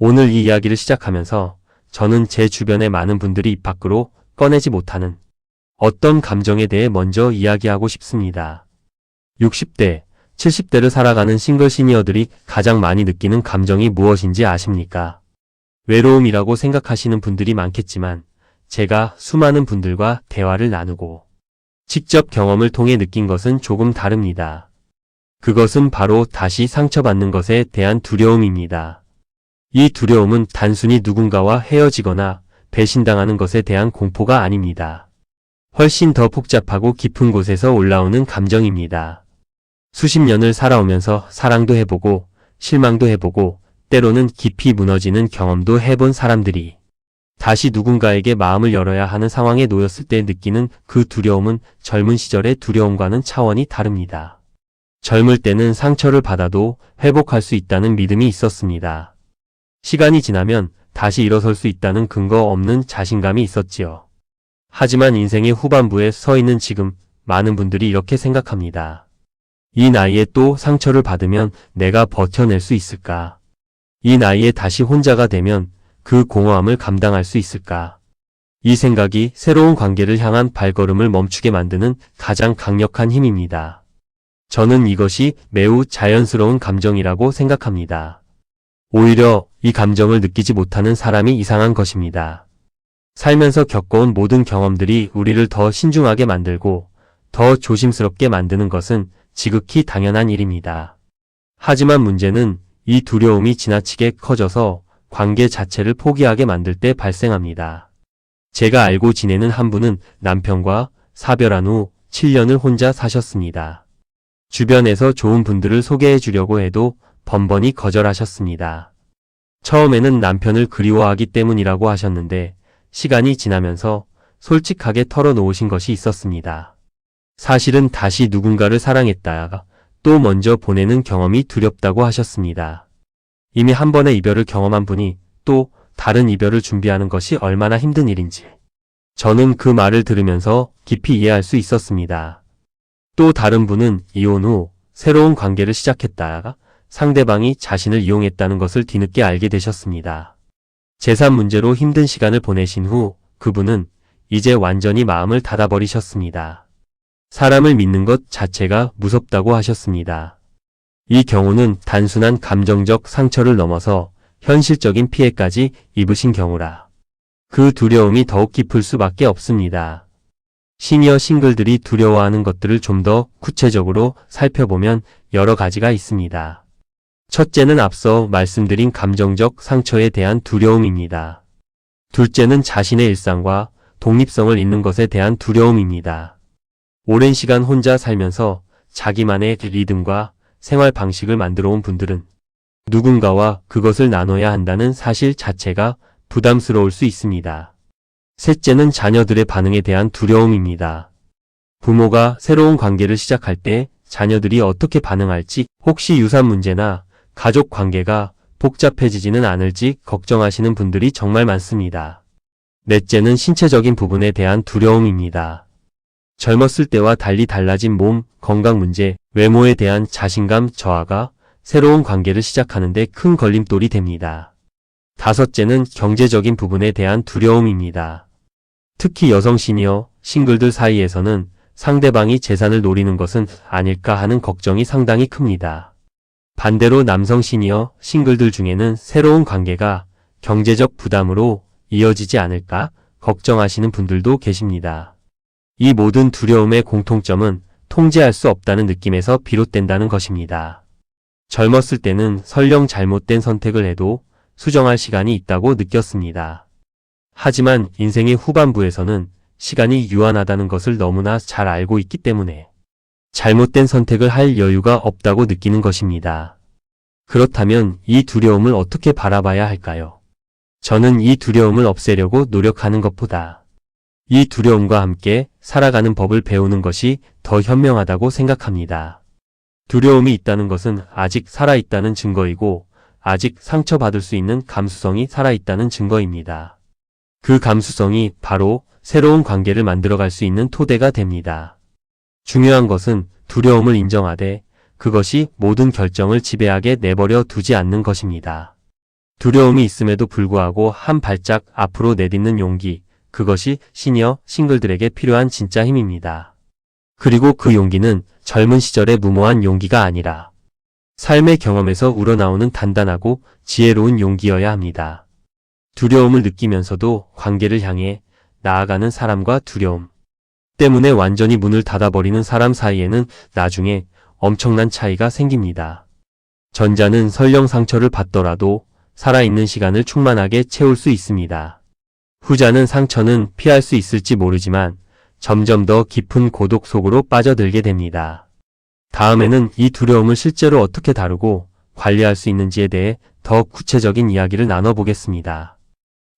오늘 이 이야기를 시작하면서 저는 제 주변의 많은 분들이 입 밖으로 꺼내지 못하는 어떤 감정에 대해 먼저 이야기하고 싶습니다. 60대, 70대를 살아가는 싱글 시니어들이 가장 많이 느끼는 감정이 무엇인지 아십니까? 외로움이라고 생각하시는 분들이 많겠지만 제가 수많은 분들과 대화를 나누고 직접 경험을 통해 느낀 것은 조금 다릅니다. 그것은 바로 다시 상처받는 것에 대한 두려움입니다. 이 두려움은 단순히 누군가와 헤어지거나 배신당하는 것에 대한 공포가 아닙니다. 훨씬 더 복잡하고 깊은 곳에서 올라오는 감정입니다. 수십 년을 살아오면서 사랑도 해보고 실망도 해보고 때로는 깊이 무너지는 경험도 해본 사람들이 다시 누군가에게 마음을 열어야 하는 상황에 놓였을 때 느끼는 그 두려움은 젊은 시절의 두려움과는 차원이 다릅니다. 젊을 때는 상처를 받아도 회복할 수 있다는 믿음이 있었습니다. 시간이 지나면 다시 일어설 수 있다는 근거 없는 자신감이 있었지요. 하지만 인생의 후반부에 서 있는 지금 많은 분들이 이렇게 생각합니다. 이 나이에 또 상처를 받으면 내가 버텨낼 수 있을까? 이 나이에 다시 혼자가 되면 그 공허함을 감당할 수 있을까? 이 생각이 새로운 관계를 향한 발걸음을 멈추게 만드는 가장 강력한 힘입니다. 저는 이것이 매우 자연스러운 감정이라고 생각합니다. 오히려 이 감정을 느끼지 못하는 사람이 이상한 것입니다. 살면서 겪어온 모든 경험들이 우리를 더 신중하게 만들고 더 조심스럽게 만드는 것은 지극히 당연한 일입니다. 하지만 문제는 이 두려움이 지나치게 커져서 관계 자체를 포기하게 만들 때 발생합니다. 제가 알고 지내는 한 분은 남편과 사별한 후 7년을 혼자 사셨습니다. 주변에서 좋은 분들을 소개해 주려고 해도 번번이 거절하셨습니다. 처음에는 남편을 그리워하기 때문이라고 하셨는데 시간이 지나면서 솔직하게 털어놓으신 것이 있었습니다. 사실은 다시 누군가를 사랑했다가 또 먼저 보내는 경험이 두렵다고 하셨습니다. 이미 한 번의 이별을 경험한 분이 또 다른 이별을 준비하는 것이 얼마나 힘든 일인지 저는 그 말을 들으면서 깊이 이해할 수 있었습니다. 또 다른 분은 이혼 후 새로운 관계를 시작했다가 상대방이 자신을 이용했다는 것을 뒤늦게 알게 되셨습니다. 재산 문제로 힘든 시간을 보내신 후 그분은 이제 완전히 마음을 닫아버리셨습니다. 사람을 믿는 것 자체가 무섭다고 하셨습니다. 이 경우는 단순한 감정적 상처를 넘어서 현실적인 피해까지 입으신 경우라 그 두려움이 더욱 깊을 수밖에 없습니다. 시니어 싱글들이 두려워하는 것들을 좀 더 구체적으로 살펴보면 여러 가지가 있습니다. 첫째는 앞서 말씀드린 감정적 상처에 대한 두려움입니다. 둘째는 자신의 일상과 독립성을 잃는 것에 대한 두려움입니다. 오랜 시간 혼자 살면서 자기만의 리듬과 생활 방식을 만들어 온 분들은 누군가와 그것을 나눠야 한다는 사실 자체가 부담스러울 수 있습니다. 셋째는 자녀들의 반응에 대한 두려움입니다. 부모가 새로운 관계를 시작할 때 자녀들이 어떻게 반응할지, 혹시 유산 문제나 가족 관계가 복잡해지지는 않을지 걱정하시는 분들이 정말 많습니다. 넷째는 신체적인 부분에 대한 두려움입니다. 젊었을 때와 달리 달라진 몸, 건강 문제, 외모에 대한 자신감 저하가 새로운 관계를 시작하는데 큰 걸림돌이 됩니다. 다섯째는 경제적인 부분에 대한 두려움입니다. 특히 여성 시니어, 싱글들 사이에서는 상대방이 재산을 노리는 것은 아닐까 하는 걱정이 상당히 큽니다. 반대로 남성 시니어, 싱글들 중에는 새로운 관계가 경제적 부담으로 이어지지 않을까 걱정하시는 분들도 계십니다. 이 모든 두려움의 공통점은 통제할 수 없다는 느낌에서 비롯된다는 것입니다. 젊었을 때는 설령 잘못된 선택을 해도 수정할 시간이 있다고 느꼈습니다. 하지만 인생의 후반부에서는 시간이 유한하다는 것을 너무나 잘 알고 있기 때문에 잘못된 선택을 할 여유가 없다고 느끼는 것입니다. 그렇다면 이 두려움을 어떻게 바라봐야 할까요? 저는 이 두려움을 없애려고 노력하는 것보다 이 두려움과 함께 살아가는 법을 배우는 것이 더 현명하다고 생각합니다. 두려움이 있다는 것은 아직 살아있다는 증거이고 아직 상처받을 수 있는 감수성이 살아있다는 증거입니다. 그 감수성이 바로 새로운 관계를 만들어갈 수 있는 토대가 됩니다. 중요한 것은 두려움을 인정하되 그것이 모든 결정을 지배하게 내버려 두지 않는 것입니다. 두려움이 있음에도 불구하고 한 발짝 앞으로 내딛는 용기, 그것이 시니어 싱글들에게 필요한 진짜 힘입니다. 그리고 그 용기는 젊은 시절의 무모한 용기가 아니라 삶의 경험에서 우러나오는 단단하고 지혜로운 용기여야 합니다. 두려움을 느끼면서도 관계를 향해 나아가는 사람과 두려움 때문에 완전히 문을 닫아버리는 사람 사이에는 나중에 엄청난 차이가 생깁니다. 전자는 설령 상처를 받더라도 살아있는 시간을 충만하게 채울 수 있습니다. 후자는 상처는 피할 수 있을지 모르지만 점점 더 깊은 고독 속으로 빠져들게 됩니다. 다음에는 이 두려움을 실제로 어떻게 다루고 관리할 수 있는지에 대해 더 구체적인 이야기를 나눠보겠습니다.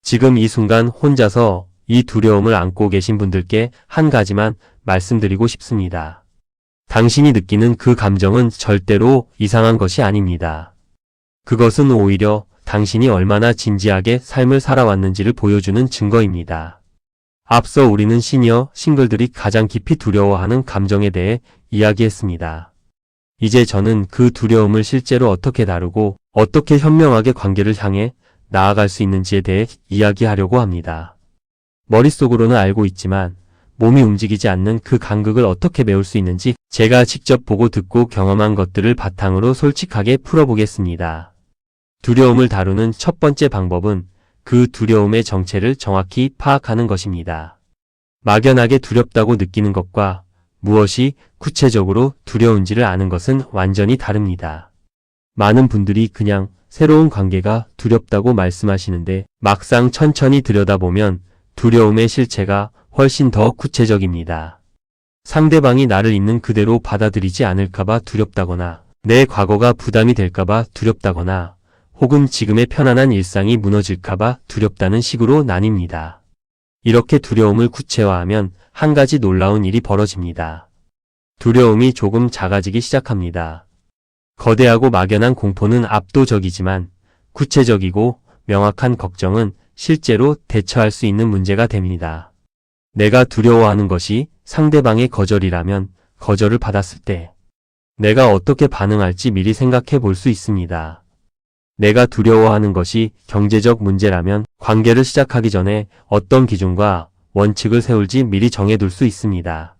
지금 이 순간 혼자서 이 두려움을 안고 계신 분들께 한 가지만 말씀드리고 싶습니다. 당신이 느끼는 그 감정은 절대로 이상한 것이 아닙니다. 그것은 오히려 당신이 얼마나 진지하게 삶을 살아왔는지를 보여주는 증거입니다. 앞서 우리는 시니어 싱글들이 가장 깊이 두려워하는 감정에 대해 이야기했습니다. 이제 저는 그 두려움을 실제로 어떻게 다루고 어떻게 현명하게 관계를 향해 나아갈 수 있는지에 대해 이야기하려고 합니다. 머릿속으로는 알고 있지만 몸이 움직이지 않는 그 간극을 어떻게 메울 수 있는지 제가 직접 보고 듣고 경험한 것들을 바탕으로 솔직하게 풀어보겠습니다. 두려움을 다루는 첫 번째 방법은 그 두려움의 정체를 정확히 파악하는 것입니다. 막연하게 두렵다고 느끼는 것과 무엇이 구체적으로 두려운지를 아는 것은 완전히 다릅니다. 많은 분들이 그냥 새로운 관계가 두렵다고 말씀하시는데 막상 천천히 들여다보면 두려움의 실체가 훨씬 더 구체적입니다. 상대방이 나를 있는 그대로 받아들이지 않을까봐 두렵다거나 내 과거가 부담이 될까봐 두렵다거나 혹은 지금의 편안한 일상이 무너질까봐 두렵다는 식으로 나뉩니다. 이렇게 두려움을 구체화하면 한 가지 놀라운 일이 벌어집니다. 두려움이 조금 작아지기 시작합니다. 거대하고 막연한 공포는 압도적이지만 구체적이고 명확한 걱정은 실제로 대처할 수 있는 문제가 됩니다. 내가 두려워하는 것이 상대방의 거절이라면 거절을 받았을 때 내가 어떻게 반응할지 미리 생각해 볼 수 있습니다. 내가 두려워하는 것이 경제적 문제라면 관계를 시작하기 전에 어떤 기준과 원칙을 세울지 미리 정해둘 수 있습니다.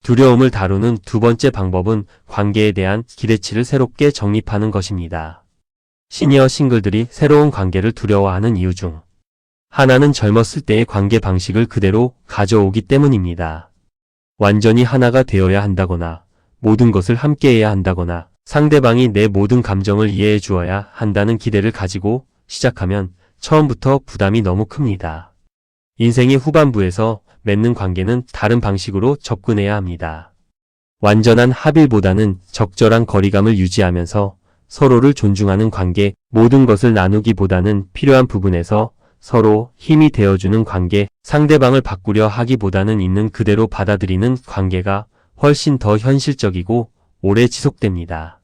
두려움을 다루는 두 번째 방법은 관계에 대한 기대치를 새롭게 정립하는 것입니다. 시니어 싱글들이 새로운 관계를 두려워하는 이유 중 하나는 젊었을 때의 관계 방식을 그대로 가져오기 때문입니다. 완전히 하나가 되어야 한다거나 모든 것을 함께해야 한다거나 상대방이 내 모든 감정을 이해해 주어야 한다는 기대를 가지고 시작하면 처음부터 부담이 너무 큽니다. 인생의 후반부에서 맺는 관계는 다른 방식으로 접근해야 합니다. 완전한 합일보다는 적절한 거리감을 유지하면서 서로를 존중하는 관계, 모든 것을 나누기보다는 필요한 부분에서 서로 힘이 되어주는 관계, 상대방을 바꾸려 하기보다는 있는 그대로 받아들이는 관계가 훨씬 더 현실적이고 오래 지속됩니다.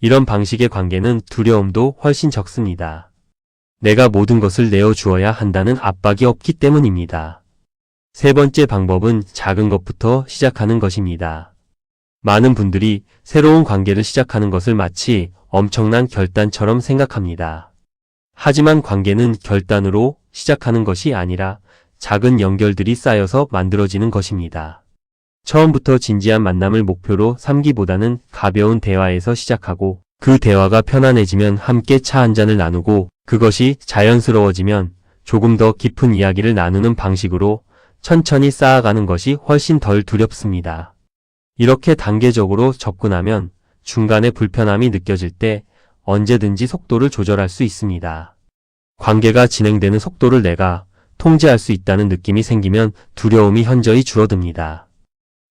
이런 방식의 관계는 두려움도 훨씬 적습니다. 내가 모든 것을 내어주어야 한다는 압박이 없기 때문입니다. 세 번째 방법은 작은 것부터 시작하는 것입니다. 많은 분들이 새로운 관계를 시작하는 것을 마치 엄청난 결단처럼 생각합니다. 하지만 관계는 결단으로 시작하는 것이 아니라 작은 연결들이 쌓여서 만들어지는 것입니다. 처음부터 진지한 만남을 목표로 삼기보다는 가벼운 대화에서 시작하고 그 대화가 편안해지면 함께 차 한 잔을 나누고 그것이 자연스러워지면 조금 더 깊은 이야기를 나누는 방식으로 천천히 쌓아가는 것이 훨씬 덜 두렵습니다. 이렇게 단계적으로 접근하면 중간에 불편함이 느껴질 때 언제든지 속도를 조절할 수 있습니다. 관계가 진행되는 속도를 내가 통제할 수 있다는 느낌이 생기면 두려움이 현저히 줄어듭니다.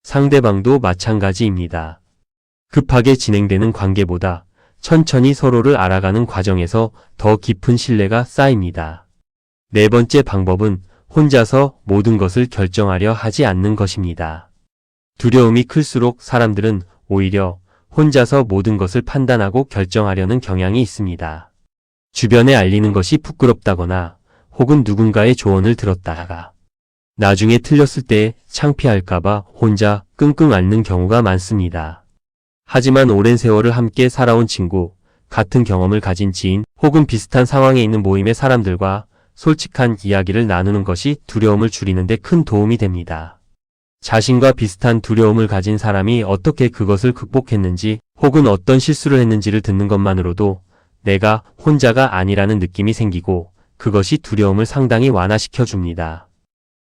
상대방도 마찬가지입니다. 급하게 진행되는 관계보다 천천히 서로를 알아가는 과정에서 더 깊은 신뢰가 쌓입니다. 네 번째 방법은 혼자서 모든 것을 결정하려 하지 않는 것입니다. 두려움이 클수록 사람들은 오히려 혼자서 모든 것을 판단하고 결정하려는 경향이 있습니다. 주변에 알리는 것이 부끄럽다거나 혹은 누군가의 조언을 들었다가 나중에 틀렸을 때 창피할까봐 혼자 끙끙 앓는 경우가 많습니다. 하지만 오랜 세월을 함께 살아온 친구, 같은 경험을 가진 지인 혹은 비슷한 상황에 있는 모임의 사람들과 솔직한 이야기를 나누는 것이 두려움을 줄이는 데 큰 도움이 됩니다. 자신과 비슷한 두려움을 가진 사람이 어떻게 그것을 극복했는지 혹은 어떤 실수를 했는지를 듣는 것만으로도 내가 혼자가 아니라는 느낌이 생기고 그것이 두려움을 상당히 완화시켜 줍니다.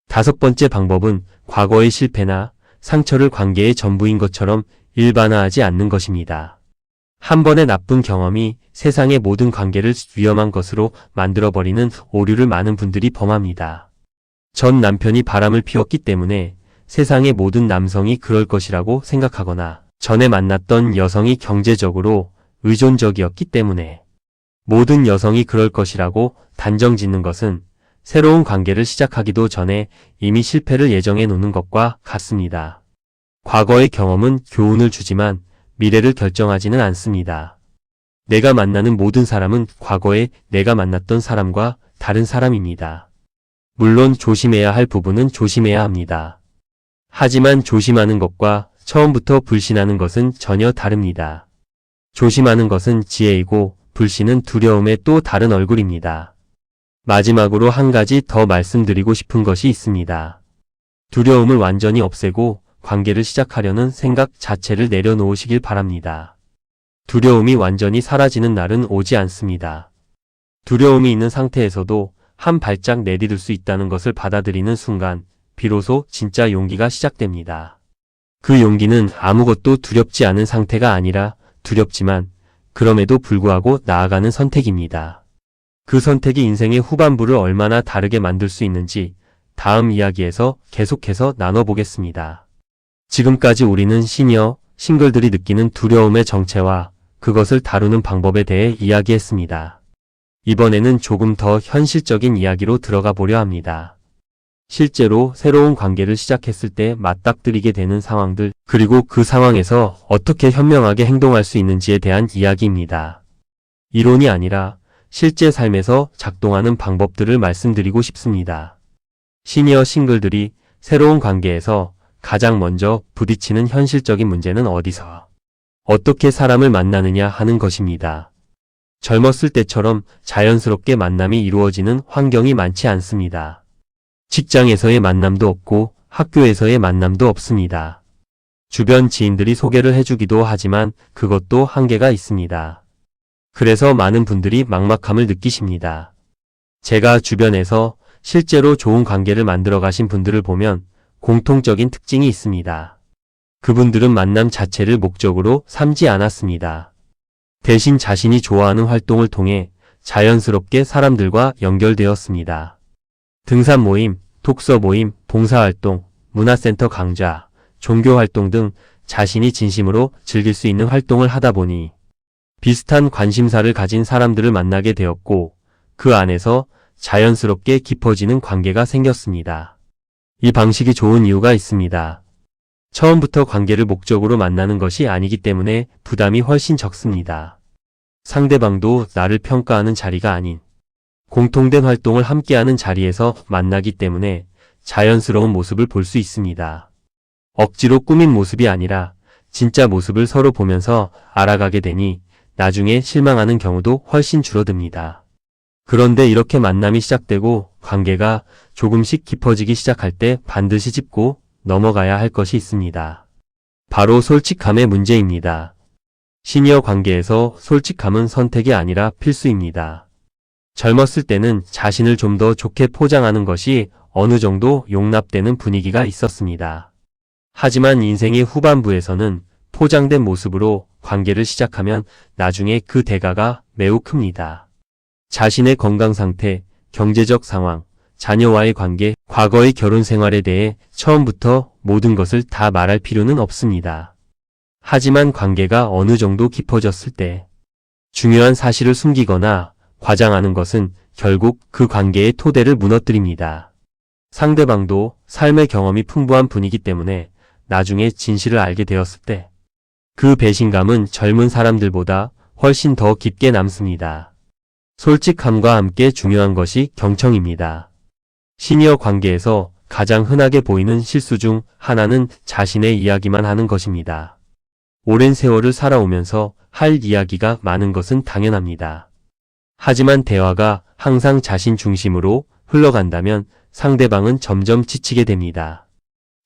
5번째 방법은 과거의 실패나 상처를 관계의 전부인 것처럼 일반화하지 않는 것입니다. 한 번의 나쁜 경험이 세상의 모든 관계를 위험한 것으로 만들어버리는 오류를 많은 분들이 범합니다. 전 남편이 바람을 피웠기 때문에 세상의 모든 남성이 그럴 것이라고 생각하거나 전에 만났던 여성이 경제적으로 의존적이었기 때문에 모든 여성이 그럴 것이라고 단정 짓는 것은 새로운 관계를 시작하기도 전에 이미 실패를 예정해 놓는 것과 같습니다. 과거의 경험은 교훈을 주지만 미래를 결정하지는 않습니다. 내가 만나는 모든 사람은 과거에 내가 만났던 사람과 다른 사람입니다. 물론 조심해야 할 부분은 조심해야 합니다. 하지만 조심하는 것과 처음부터 불신하는 것은 전혀 다릅니다. 조심하는 것은 지혜이고 불신은 두려움의 또 다른 얼굴입니다. 마지막으로 한 가지 더 말씀드리고 싶은 것이 있습니다. 두려움을 완전히 없애고 관계를 시작하려는 생각 자체를 내려놓으시길 바랍니다. 두려움이 완전히 사라지는 날은 오지 않습니다. 두려움이 있는 상태에서도 한 발짝 내디딜 수 있다는 것을 받아들이는 순간 비로소 진짜 용기가 시작됩니다. 그 용기는 아무것도 두렵지 않은 상태가 아니라 두렵지만 그럼에도 불구하고 나아가는 선택입니다. 그 선택이 인생의 후반부를 얼마나 다르게 만들 수 있는지 다음 이야기에서 계속해서 나눠보겠습니다. 지금까지 우리는 시니어 싱글들이 느끼는 두려움의 정체와 그것을 다루는 방법에 대해 이야기했습니다. 이번에는 조금 더 현실적인 이야기로 들어가 보려 합니다. 실제로 새로운 관계를 시작했을 때 맞닥뜨리게 되는 상황들, 그리고 그 상황에서 어떻게 현명하게 행동할 수 있는지에 대한 이야기입니다. 이론이 아니라 실제 삶에서 작동하는 방법들을 말씀드리고 싶습니다. 시니어 싱글들이 새로운 관계에서 가장 먼저 부딪히는 현실적인 문제는 어디서 어떻게 사람을 만나느냐 하는 것입니다. 젊었을 때처럼 자연스럽게 만남이 이루어지는 환경이 많지 않습니다. 직장에서의 만남도 없고 학교에서의 만남도 없습니다. 주변 지인들이 소개를 해주기도 하지만 그것도 한계가 있습니다. 그래서 많은 분들이 막막함을 느끼십니다. 제가 주변에서 실제로 좋은 관계를 만들어 가신 분들을 보면 공통적인 특징이 있습니다. 그분들은 만남 자체를 목적으로 삼지 않았습니다. 대신 자신이 좋아하는 활동을 통해 자연스럽게 사람들과 연결되었습니다. 등산 모임, 독서 모임, 봉사활동, 문화센터 강좌, 종교활동 등 자신이 진심으로 즐길 수 있는 활동을 하다 보니 비슷한 관심사를 가진 사람들을 만나게 되었고 그 안에서 자연스럽게 깊어지는 관계가 생겼습니다. 이 방식이 좋은 이유가 있습니다. 처음부터 관계를 목적으로 만나는 것이 아니기 때문에 부담이 훨씬 적습니다. 상대방도 나를 평가하는 자리가 아닌 공통된 활동을 함께하는 자리에서 만나기 때문에 자연스러운 모습을 볼 수 있습니다. 억지로 꾸민 모습이 아니라 진짜 모습을 서로 보면서 알아가게 되니 나중에 실망하는 경우도 훨씬 줄어듭니다. 그런데 이렇게 만남이 시작되고 관계가 조금씩 깊어지기 시작할 때 반드시 짚고 넘어가야 할 것이 있습니다. 바로 솔직함의 문제입니다. 시니어 관계에서 솔직함은 선택이 아니라 필수입니다. 젊었을 때는 자신을 좀 더 좋게 포장하는 것이 어느 정도 용납되는 분위기가 있었습니다. 하지만 인생의 후반부에서는 포장된 모습으로 관계를 시작하면 나중에 그 대가가 매우 큽니다. 자신의 건강 상태, 경제적 상황, 자녀와의 관계, 과거의 결혼 생활에 대해 처음부터 모든 것을 다 말할 필요는 없습니다. 하지만 관계가 어느 정도 깊어졌을 때 중요한 사실을 숨기거나 과장하는 것은 결국 그 관계의 토대를 무너뜨립니다. 상대방도 삶의 경험이 풍부한 분이기 때문에 나중에 진실을 알게 되었을 때 그 배신감은 젊은 사람들보다 훨씬 더 깊게 남습니다. 솔직함과 함께 중요한 것이 경청입니다. 시니어 관계에서 가장 흔하게 보이는 실수 중 하나는 자신의 이야기만 하는 것입니다. 오랜 세월을 살아오면서 할 이야기가 많은 것은 당연합니다. 하지만 대화가 항상 자신 중심으로 흘러간다면 상대방은 점점 지치게 됩니다.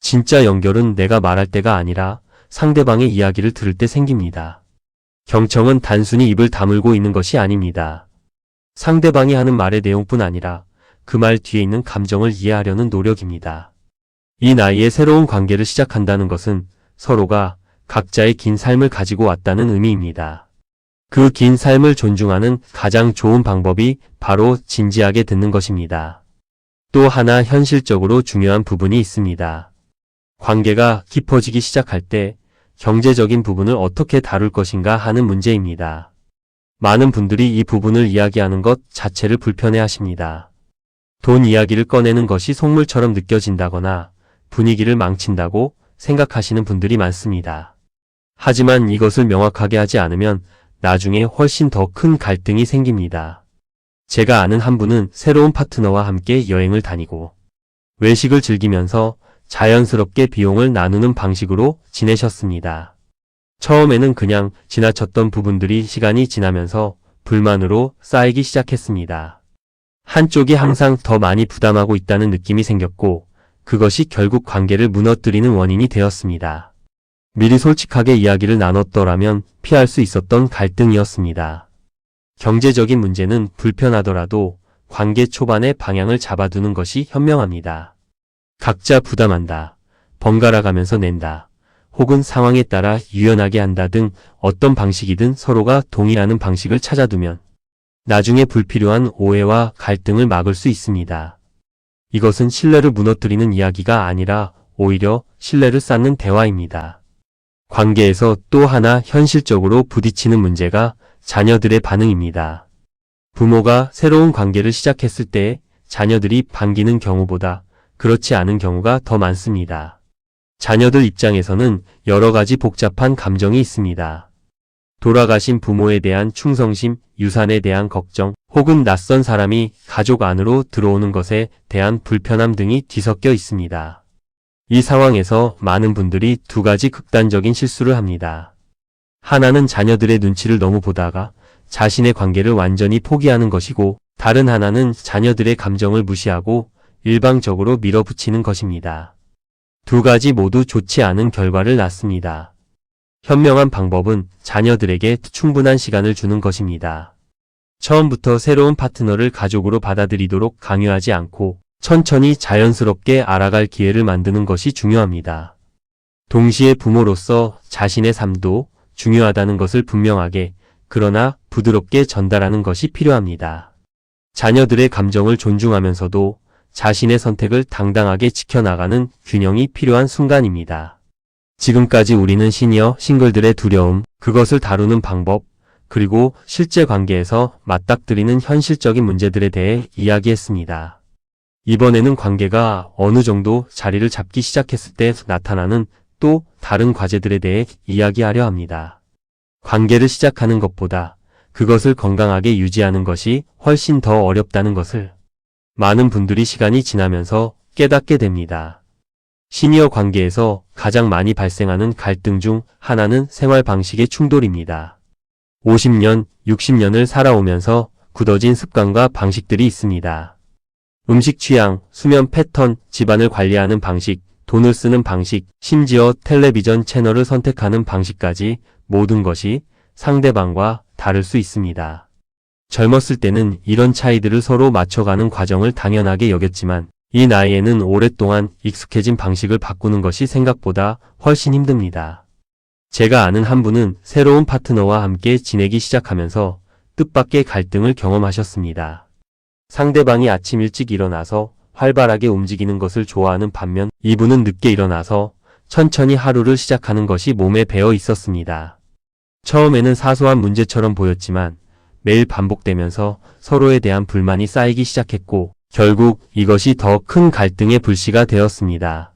진짜 연결은 내가 말할 때가 아니라 상대방의 이야기를 들을 때 생깁니다. 경청은 단순히 입을 다물고 있는 것이 아닙니다. 상대방이 하는 말의 내용뿐 아니라 그 말 뒤에 있는 감정을 이해하려는 노력입니다. 이 나이에 새로운 관계를 시작한다는 것은 서로가 각자의 긴 삶을 가지고 왔다는 의미입니다. 그 긴 삶을 존중하는 가장 좋은 방법이 바로 진지하게 듣는 것입니다. 또 하나 현실적으로 중요한 부분이 있습니다. 관계가 깊어지기 시작할 때 경제적인 부분을 어떻게 다룰 것인가 하는 문제입니다. 많은 분들이 이 부분을 이야기하는 것 자체를 불편해하십니다. 돈 이야기를 꺼내는 것이 속물처럼 느껴진다거나 분위기를 망친다고 생각하시는 분들이 많습니다. 하지만 이것을 명확하게 하지 않으면 나중에 훨씬 더 큰 갈등이 생깁니다. 제가 아는 한 분은 새로운 파트너와 함께 여행을 다니고 외식을 즐기면서 자연스럽게 비용을 나누는 방식으로 지내셨습니다. 처음에는 그냥 지나쳤던 부분들이 시간이 지나면서 불만으로 쌓이기 시작했습니다. 한쪽이 항상 더 많이 부담하고 있다는 느낌이 생겼고 그것이 결국 관계를 무너뜨리는 원인이 되었습니다. 미리 솔직하게 이야기를 나눴더라면 피할 수 있었던 갈등이었습니다. 경제적인 문제는 불편하더라도 관계 초반에 방향을 잡아두는 것이 현명합니다. 각자 부담한다, 번갈아 가면서 낸다, 혹은 상황에 따라 유연하게 한다 등 어떤 방식이든 서로가 동의하는 방식을 찾아두면 나중에 불필요한 오해와 갈등을 막을 수 있습니다. 이것은 신뢰를 무너뜨리는 이야기가 아니라 오히려 신뢰를 쌓는 대화입니다. 관계에서 또 하나 현실적으로 부딪히는 문제가 자녀들의 반응입니다. 부모가 새로운 관계를 시작했을 때 자녀들이 반기는 경우보다 그렇지 않은 경우가 더 많습니다. 자녀들 입장에서는 여러 가지 복잡한 감정이 있습니다. 돌아가신 부모에 대한 충성심, 유산에 대한 걱정, 혹은 낯선 사람이 가족 안으로 들어오는 것에 대한 불편함 등이 뒤섞여 있습니다. 이 상황에서 많은 분들이 두 가지 극단적인 실수를 합니다. 하나는 자녀들의 눈치를 너무 보다가 자신의 관계를 완전히 포기하는 것이고, 다른 하나는 자녀들의 감정을 무시하고 일방적으로 밀어붙이는 것입니다. 두 가지 모두 좋지 않은 결과를 낳습니다. 현명한 방법은 자녀들에게 충분한 시간을 주는 것입니다. 처음부터 새로운 파트너를 가족으로 받아들이도록 강요하지 않고 천천히 자연스럽게 알아갈 기회를 만드는 것이 중요합니다. 동시에 부모로서 자신의 삶도 중요하다는 것을 분명하게, 그러나 부드럽게 전달하는 것이 필요합니다. 자녀들의 감정을 존중하면서도 자신의 선택을 당당하게 지켜나가는 균형이 필요한 순간입니다. 지금까지 우리는 시니어 싱글들의 두려움, 그것을 다루는 방법, 그리고 실제 관계에서 맞닥뜨리는 현실적인 문제들에 대해 이야기했습니다. 이번에는 관계가 어느 정도 자리를 잡기 시작했을 때 나타나는 또 다른 과제들에 대해 이야기하려 합니다. 관계를 시작하는 것보다 그것을 건강하게 유지하는 것이 훨씬 더 어렵다는 것을 많은 분들이 시간이 지나면서 깨닫게 됩니다. 시니어 관계에서 가장 많이 발생하는 갈등 중 하나는 생활 방식의 충돌입니다. 50년, 60년을 살아오면서 굳어진 습관과 방식들이 있습니다. 음식 취향, 수면 패턴, 집안을 관리하는 방식, 돈을 쓰는 방식, 심지어 텔레비전 채널을 선택하는 방식까지 모든 것이 상대방과 다를 수 있습니다. 젊었을 때는 이런 차이들을 서로 맞춰가는 과정을 당연하게 여겼지만 이 나이에는 오랫동안 익숙해진 방식을 바꾸는 것이 생각보다 훨씬 힘듭니다. 제가 아는 한 분은 새로운 파트너와 함께 지내기 시작하면서 뜻밖의 갈등을 경험하셨습니다. 상대방이 아침 일찍 일어나서 활발하게 움직이는 것을 좋아하는 반면 이분은 늦게 일어나서 천천히 하루를 시작하는 것이 몸에 배어 있었습니다. 처음에는 사소한 문제처럼 보였지만 매일 반복되면서 서로에 대한 불만이 쌓이기 시작했고 결국 이것이 더 큰 갈등의 불씨가 되었습니다.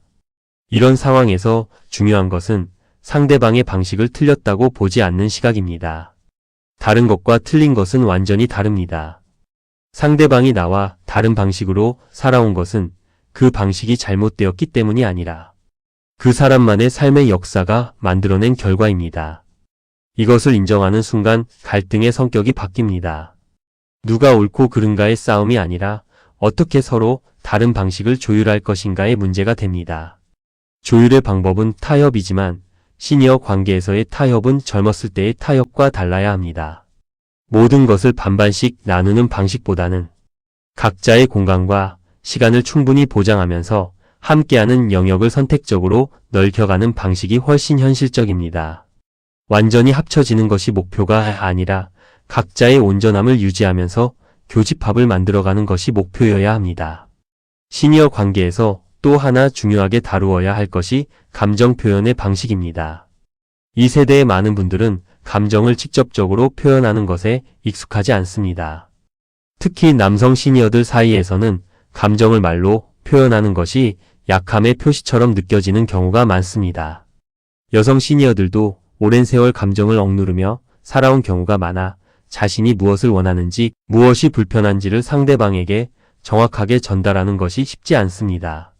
이런 상황에서 중요한 것은 상대방의 방식을 틀렸다고 보지 않는 시각입니다. 다른 것과 틀린 것은 완전히 다릅니다. 상대방이 나와 다른 방식으로 살아온 것은 그 방식이 잘못되었기 때문이 아니라 그 사람만의 삶의 역사가 만들어낸 결과입니다. 이것을 인정하는 순간 갈등의 성격이 바뀝니다. 누가 옳고 그른가의 싸움이 아니라 어떻게 서로 다른 방식을 조율할 것인가의 문제가 됩니다. 조율의 방법은 타협이지만 시니어 관계에서의 타협은 젊었을 때의 타협과 달라야 합니다. 모든 것을 반반씩 나누는 방식보다는 각자의 공간과 시간을 충분히 보장하면서 함께하는 영역을 선택적으로 넓혀가는 방식이 훨씬 현실적입니다. 완전히 합쳐지는 것이 목표가 아니라 각자의 온전함을 유지하면서 교집합을 만들어가는 것이 목표여야 합니다. 시니어 관계에서 또 하나 중요하게 다루어야 할 것이 감정 표현의 방식입니다. 이 세대의 많은 분들은 감정을 직접적으로 표현하는 것에 익숙하지 않습니다. 특히 남성 시니어들 사이에서는 감정을 말로 표현하는 것이 약함의 표시처럼 느껴지는 경우가 많습니다. 여성 시니어들도 오랜 세월 감정을 억누르며 살아온 경우가 많아 자신이 무엇을 원하는지, 무엇이 불편한지를 상대방에게 정확하게 전달하는 것이 쉽지 않습니다.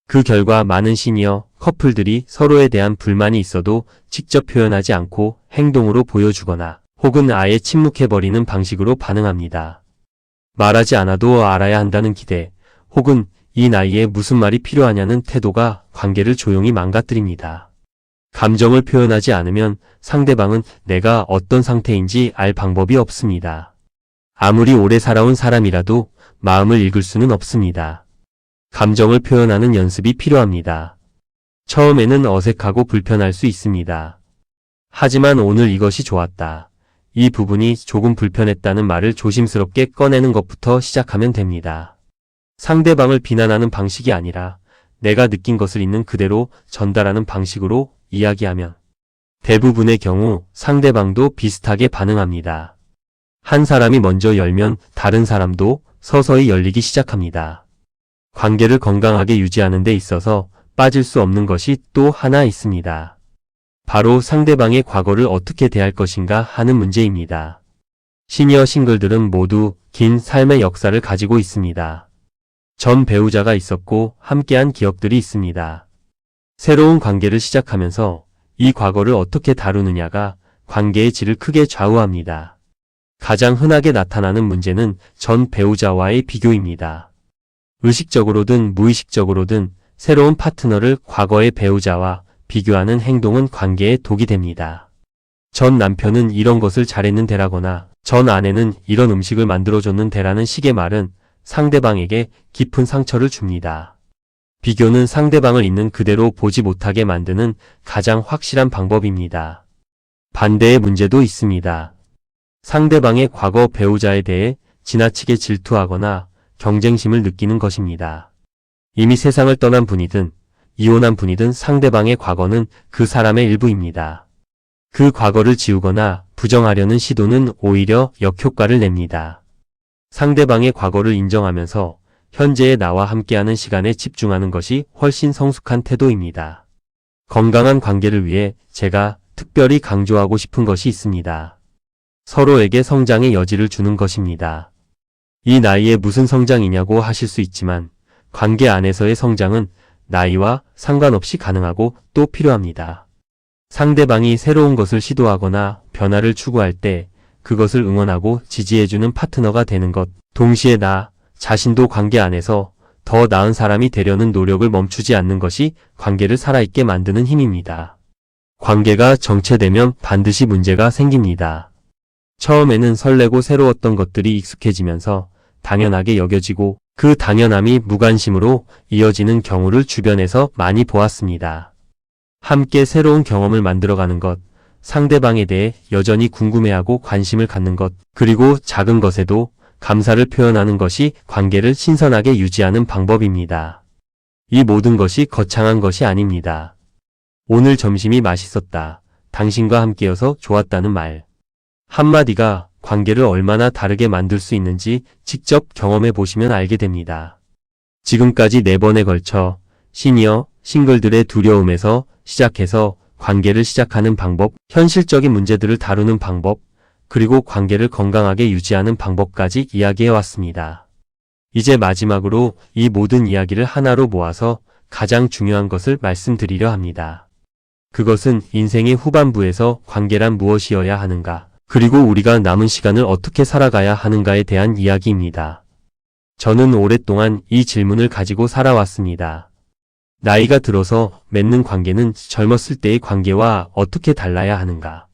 그 결과 많은 시니어 커플들이 서로에 대한 불만이 있어도 직접 표현하지 않고 행동으로 보여주거나 혹은 아예 침묵해버리는 방식으로 반응합니다. 말하지 않아도 알아야 한다는 기대, 혹은 이 나이에 무슨 말이 필요하냐는 태도가 관계를 조용히 망가뜨립니다. 감정을 표현하지 않으면 상대방은 내가 어떤 상태인지 알 방법이 없습니다. 아무리 오래 살아온 사람이라도 마음을 읽을 수는 없습니다. 감정을 표현하는 연습이 필요합니다. 처음에는 어색하고 불편할 수 있습니다. 하지만 오늘 이것이 좋았다. 이 부분이 조금 불편했다는 말을 조심스럽게 꺼내는 것부터 시작하면 됩니다. 상대방을 비난하는 방식이 아니라 내가 느낀 것을 있는 그대로 전달하는 방식으로 이야기하면 대부분의 경우 상대방도 비슷하게 반응합니다. 한 사람이 먼저 열면 다른 사람도 서서히 열리기 시작합니다. 관계를 건강하게 유지하는 데 있어서 빠질 수 없는 것이 또 하나 있습니다. 바로 상대방의 과거를 어떻게 대할 것인가 하는 문제입니다. 시니어 싱글들은 모두 긴 삶의 역사를 가지고 있습니다. 전 배우자가 있었고 함께한 기억들이 있습니다. 새로운 관계를 시작하면서 이 과거를 어떻게 다루느냐가 관계의 질을 크게 좌우합니다. 가장 흔하게 나타나는 문제는 전 배우자와의 비교입니다. 의식적으로든 무의식적으로든 새로운 파트너를 과거의 배우자와 비교하는 행동은 관계에 독이 됩니다. 전 남편은 이런 것을 잘했는데라거나 전 아내는 이런 음식을 만들어줬는데라는 식의 말은 상대방에게 깊은 상처를 줍니다. 비교는 상대방을 있는 그대로 보지 못하게 만드는 가장 확실한 방법입니다. 반대의 문제도 있습니다. 상대방의 과거 배우자에 대해 지나치게 질투하거나 경쟁심을 느끼는 것입니다. 이미 세상을 떠난 분이든 이혼한 분이든 상대방의 과거는 그 사람의 일부입니다. 그 과거를 지우거나 부정하려는 시도는 오히려 역효과를 냅니다. 상대방의 과거를 인정하면서 현재의 나와 함께하는 시간에 집중하는 것이 훨씬 성숙한 태도입니다. 건강한 관계를 위해 제가 특별히 강조하고 싶은 것이 있습니다. 서로에게 성장의 여지를 주는 것입니다. 이 나이에 무슨 성장이냐고 하실 수 있지만 관계 안에서의 성장은 나이와 상관없이 가능하고 또 필요합니다. 상대방이 새로운 것을 시도하거나 변화를 추구할 때 그것을 응원하고 지지해주는 파트너가 되는 것, 동시에 나 자신도 관계 안에서 더 나은 사람이 되려는 노력을 멈추지 않는 것이 관계를 살아있게 만드는 힘입니다. 관계가 정체되면 반드시 문제가 생깁니다. 처음에는 설레고 새로웠던 것들이 익숙해지면서 당연하게 여겨지고 그 당연함이 무관심으로 이어지는 경우를 주변에서 많이 보았습니다. 함께 새로운 경험을 만들어가는 것, 상대방에 대해 여전히 궁금해하고 관심을 갖는 것, 그리고 작은 것에도 감사를 표현하는 것이 관계를 신선하게 유지하는 방법입니다. 이 모든 것이 거창한 것이 아닙니다. 오늘 점심이 맛있었다. 당신과 함께여서 좋았다는 말. 한마디가 관계를 얼마나 다르게 만들 수 있는지 직접 경험해 보시면 알게 됩니다. 지금까지 4번에 걸쳐 시니어 싱글들의 두려움에서 시작해서 관계를 시작하는 방법, 현실적인 문제들을 다루는 방법, 그리고 관계를 건강하게 유지하는 방법까지 이야기해 왔습니다. 이제 마지막으로 이 모든 이야기를 하나로 모아서 가장 중요한 것을 말씀드리려 합니다. 그것은 인생의 후반부에서 관계란 무엇이어야 하는가, 그리고 우리가 남은 시간을 어떻게 살아가야 하는가에 대한 이야기입니다. 저는 오랫동안 이 질문을 가지고 살아왔습니다. 나이가 들어서 맺는 관계는 젊었을 때의 관계와 어떻게 달라야 하는가?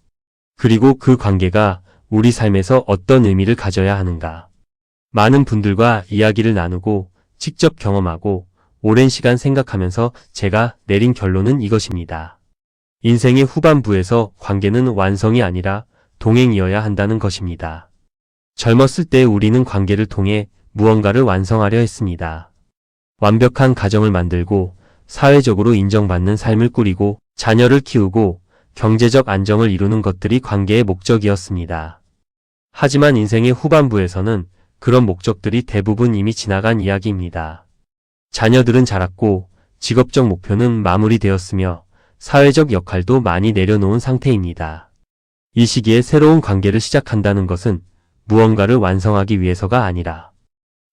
그리고 그 관계가 우리 삶에서 어떤 의미를 가져야 하는가? 많은 분들과 이야기를 나누고 직접 경험하고 오랜 시간 생각하면서 제가 내린 결론은 이것입니다. 인생의 후반부에서 관계는 완성이 아니라 동행이어야 한다는 것입니다. 젊었을 때 우리는 관계를 통해 무언가를 완성하려 했습니다. 완벽한 가정을 만들고 사회적으로 인정받는 삶을 꾸리고 자녀를 키우고 경제적 안정을 이루는 것들이 관계의 목적이었습니다. 하지만 인생의 후반부에서는 그런 목적들이 대부분 이미 지나간 이야기입니다. 자녀들은 자랐고 직업적 목표는 마무리되었으며 사회적 역할도 많이 내려놓은 상태입니다. 이 시기에 새로운 관계를 시작한다는 것은 무언가를 완성하기 위해서가 아니라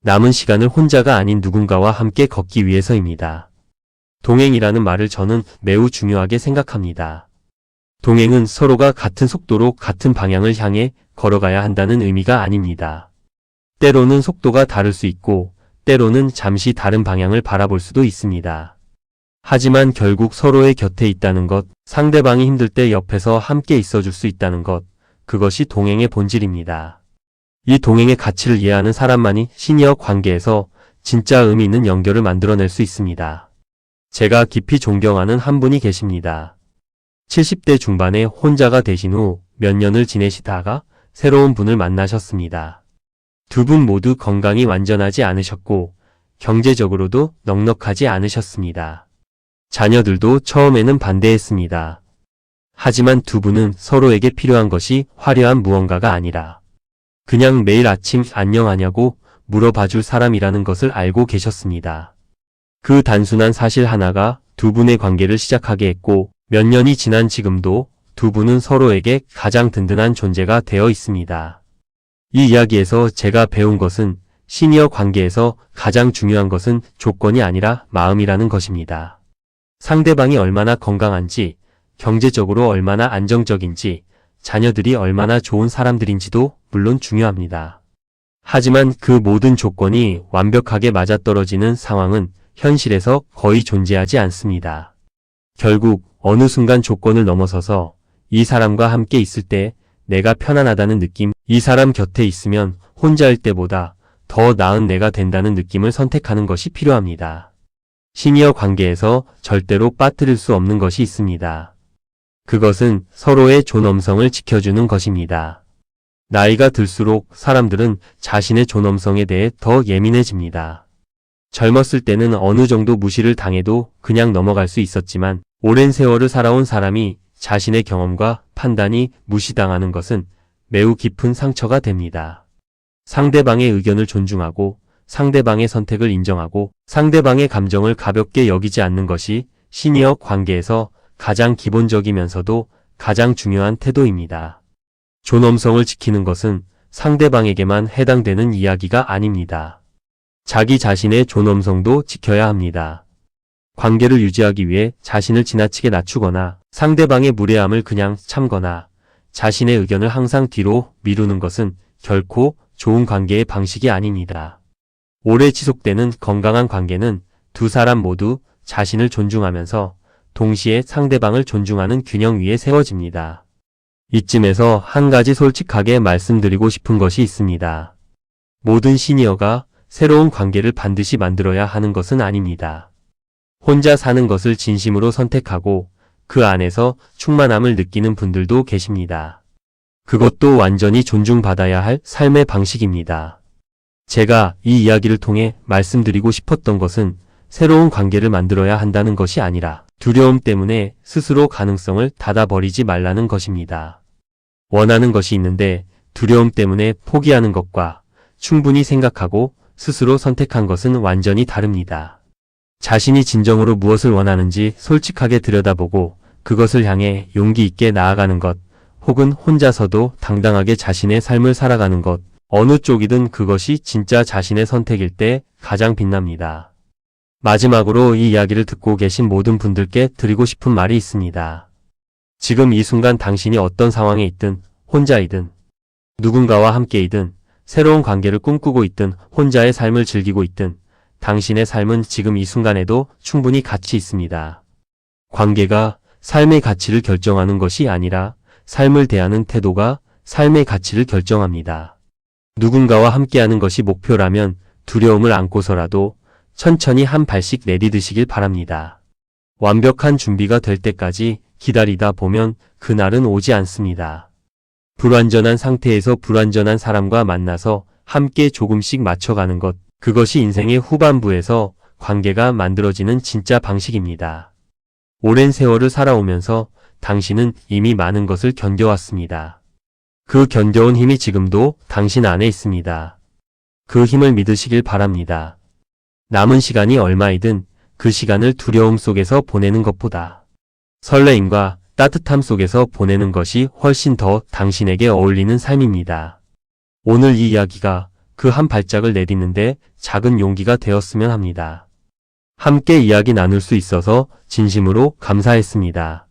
남은 시간을 혼자가 아닌 누군가와 함께 걷기 위해서입니다. 동행이라는 말을 저는 매우 중요하게 생각합니다. 동행은 서로가 같은 속도로 같은 방향을 향해 걸어가야 한다는 의미가 아닙니다. 때로는 속도가 다를 수 있고 때로는 잠시 다른 방향을 바라볼 수도 있습니다. 하지만 결국 서로의 곁에 있다는 것, 상대방이 힘들 때 옆에서 함께 있어줄 수 있다는 것, 그것이 동행의 본질입니다. 이 동행의 가치를 이해하는 사람만이 시니어 관계에서 진짜 의미 있는 연결을 만들어낼 수 있습니다. 제가 깊이 존경하는 한 분이 계십니다. 70대 중반에 혼자가 되신 후 몇 년을 지내시다가 새로운 분을 만나셨습니다. 두 분 모두 건강이 완전하지 않으셨고 경제적으로도 넉넉하지 않으셨습니다. 자녀들도 처음에는 반대했습니다. 하지만 두 분은 서로에게 필요한 것이 화려한 무언가가 아니라 그냥 매일 아침 안녕하냐고 물어봐줄 사람이라는 것을 알고 계셨습니다. 그 단순한 사실 하나가 두 분의 관계를 시작하게 했고 몇 년이 지난 지금도 두 분은 서로에게 가장 든든한 존재가 되어 있습니다. 이 이야기에서 제가 배운 것은 시니어 관계에서 가장 중요한 것은 조건이 아니라 마음이라는 것입니다. 상대방이 얼마나 건강한지, 경제적으로 얼마나 안정적인지, 자녀들이 얼마나 좋은 사람들인지도 물론 중요합니다. 하지만 그 모든 조건이 완벽하게 맞아떨어지는 상황은 현실에서 거의 존재하지 않습니다. 결국 어느 순간 조건을 넘어서서 이 사람과 함께 있을 때 내가 편안하다는 느낌, 이 사람 곁에 있으면 혼자일 때보다 더 나은 내가 된다는 느낌을 선택하는 것이 필요합니다. 시니어 관계에서 절대로 빠뜨릴 수 없는 것이 있습니다. 그것은 서로의 존엄성을 지켜주는 것입니다. 나이가 들수록 사람들은 자신의 존엄성에 대해 더 예민해집니다. 젊었을 때는 어느 정도 무시를 당해도 그냥 넘어갈 수 있었지만 오랜 세월을 살아온 사람이 자신의 경험과 판단이 무시당하는 것은 매우 깊은 상처가 됩니다. 상대방의 의견을 존중하고 상대방의 선택을 인정하고 상대방의 감정을 가볍게 여기지 않는 것이 시니어 관계에서 가장 기본적이면서도 가장 중요한 태도입니다. 존엄성을 지키는 것은 상대방에게만 해당되는 이야기가 아닙니다. 자기 자신의 존엄성도 지켜야 합니다. 관계를 유지하기 위해 자신을 지나치게 낮추거나 상대방의 무례함을 그냥 참거나 자신의 의견을 항상 뒤로 미루는 것은 결코 좋은 관계의 방식이 아닙니다. 오래 지속되는 건강한 관계는 두 사람 모두 자신을 존중하면서 동시에 상대방을 존중하는 균형 위에 세워집니다. 이쯤에서 한 가지 솔직하게 말씀드리고 싶은 것이 있습니다. 모든 시니어가 새로운 관계를 반드시 만들어야 하는 것은 아닙니다. 혼자 사는 것을 진심으로 선택하고 그 안에서 충만함을 느끼는 분들도 계십니다. 그것도 완전히 존중받아야 할 삶의 방식입니다. 제가 이 이야기를 통해 말씀드리고 싶었던 것은 새로운 관계를 만들어야 한다는 것이 아니라 두려움 때문에 스스로 가능성을 닫아버리지 말라는 것입니다. 원하는 것이 있는데 두려움 때문에 포기하는 것과 충분히 생각하고 스스로 선택한 것은 완전히 다릅니다. 자신이 진정으로 무엇을 원하는지 솔직하게 들여다보고 그것을 향해 용기 있게 나아가는 것, 혹은 혼자서도 당당하게 자신의 삶을 살아가는 것, 어느 쪽이든 그것이 진짜 자신의 선택일 때 가장 빛납니다. 마지막으로 이 이야기를 듣고 계신 모든 분들께 드리고 싶은 말이 있습니다. 지금 이 순간 당신이 어떤 상황에 있든, 혼자이든, 누군가와 함께이든, 새로운 관계를 꿈꾸고 있든, 혼자의 삶을 즐기고 있든, 당신의 삶은 지금 이 순간에도 충분히 가치 있습니다. 관계가 삶의 가치를 결정하는 것이 아니라 삶을 대하는 태도가 삶의 가치를 결정합니다. 누군가와 함께하는 것이 목표라면 두려움을 안고서라도 천천히 한 발씩 내디드시길 바랍니다. 완벽한 준비가 될 때까지 기다리다 보면 그날은 오지 않습니다. 불완전한 상태에서 불완전한 사람과 만나서 함께 조금씩 맞춰가는 것, 그것이 인생의 후반부에서 관계가 만들어지는 진짜 방식입니다. 오랜 세월을 살아오면서 당신은 이미 많은 것을 견뎌왔습니다. 그 견뎌온 힘이 지금도 당신 안에 있습니다. 그 힘을 믿으시길 바랍니다. 남은 시간이 얼마이든 그 시간을 두려움 속에서 보내는 것보다 설레임과 따뜻함 속에서 보내는 것이 훨씬 더 당신에게 어울리는 삶입니다. 오늘 이 이야기가 그 한 발짝을 내딛는데 작은 용기가 되었으면 합니다. 함께 이야기 나눌 수 있어서 진심으로 감사했습니다.